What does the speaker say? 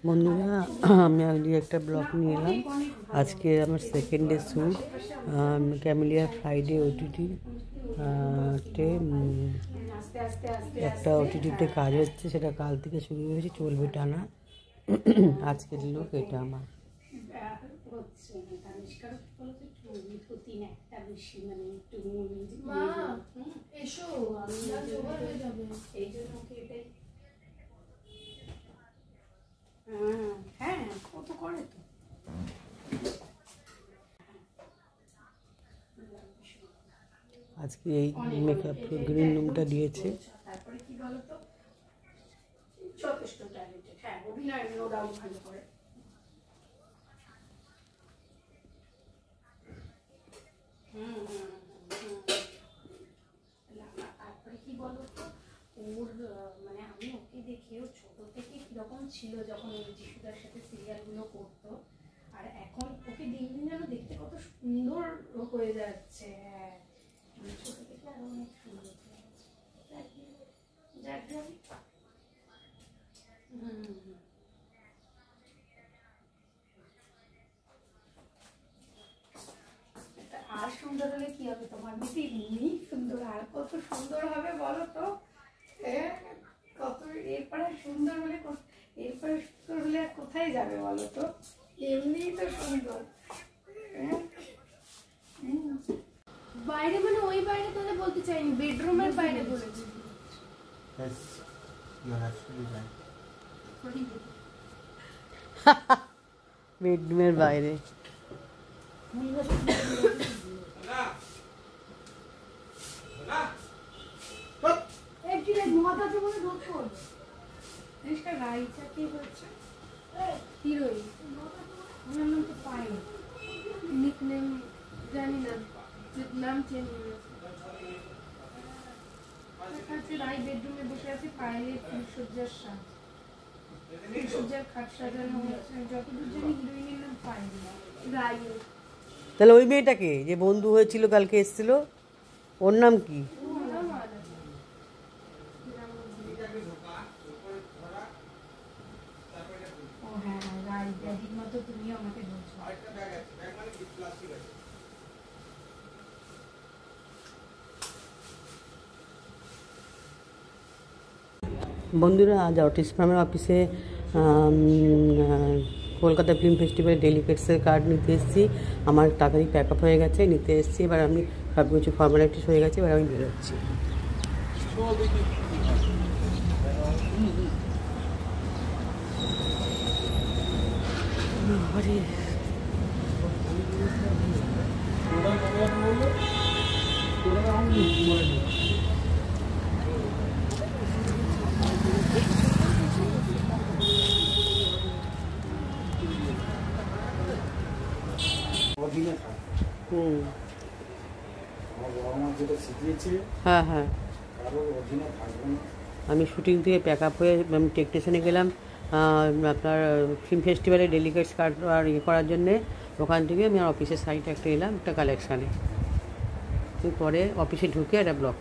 বন্ধুরা, আমি আজকে একটা ব্লগ নিয়ে এলাম। আজকে আমার second day shoot, camellia Friday OTT তে একটা ওটিটিতে কাজ হচ্ছে, সেটা কাল থেকে শুরু হয়েছে, চলবে টানা। আজকের লোক এটা আমার। হ্যাঁ, কত করে তো। আজকে এই মেকআপ গ্রিন রুমটা দিয়েছে। তারপরে কি বলতো, যথেষ্ট ট্যালেন্টেড। হ্যাঁ, অভিনয় নো ডাউট ভালো করে। তারপরে কি বলতো, ওর মানে আমি ওকে দেখে ওর ছোট থেকে কিরকম ছিল যখন ওই যিশুদার সাথে সিরিয়ালগুলো করতো, আর এখন ওকে দিন দিন যেন দেখতে কত সুন্দর হয়ে যাচ্ছে। হ্যাঁ, ছোট থেকে আরো অনেক সুন্দর হয়ে যাচ্ছে। আর সুন্দর হলে কি হবে, তোমার দিদি এমনি সুন্দর, আর কত সুন্দর হবে বলো তো। কত এরপরে সুন্দর হলে, এরপরে সুন্দর হলে আর কোথায় যাবে বলো তো, এমনি তো সুন্দর। বাইরে মানে ওই বাইরে তোদের বলতে চাইনি, বেডরুমের বাইরে বলেছি। বেডরুমের বাইরে জানি না, নাম চেঞ্জ হয়েছে। রাই বেডরুমে বসে আছে, পায়েলের ফুলসজ্জার সাজ, ফুলসজ্জার খাট সাজানো হয়েছে। যতদূর জানি হিরোইনের নাম পায়েল, রাই। তাহলে ওই মেয়েটাকে যে বন্ধু হয়েছিল কালকে এসেছিল, ওর নাম কি? বন্ধুরা, আজ আর্টিস্ট ফার্মের অফিসে কলকাতা ফিল্ম ফেস্টিভ্যালে ডেলিগেটসের কার্ড নিতে এসেছি। আমার তাড়াতাড়ি প্যাক আপ হয়ে গেছে, নিতে এসেছি। এবার আমি সব কিছু ফর্মালিটিস হয়ে গেছে, এবার আমি বেরোচ্ছি। হ্যাঁ হ্যাঁ, আমি শুটিং থেকে প্যাক আপ হয়ে আমি টেকনিশিয়ানে গেলাম আপনার ফিল্ম ফেস্টিভ্যালে ডেলিগেটস কার্ড আর ইয়ে করার জন্যে। ওখান থেকে আমি আমার অফিসের সাইটে একটা এলাম, একটা কালেকশানে। পরে অফিসে ঢুকে একটা ব্লগ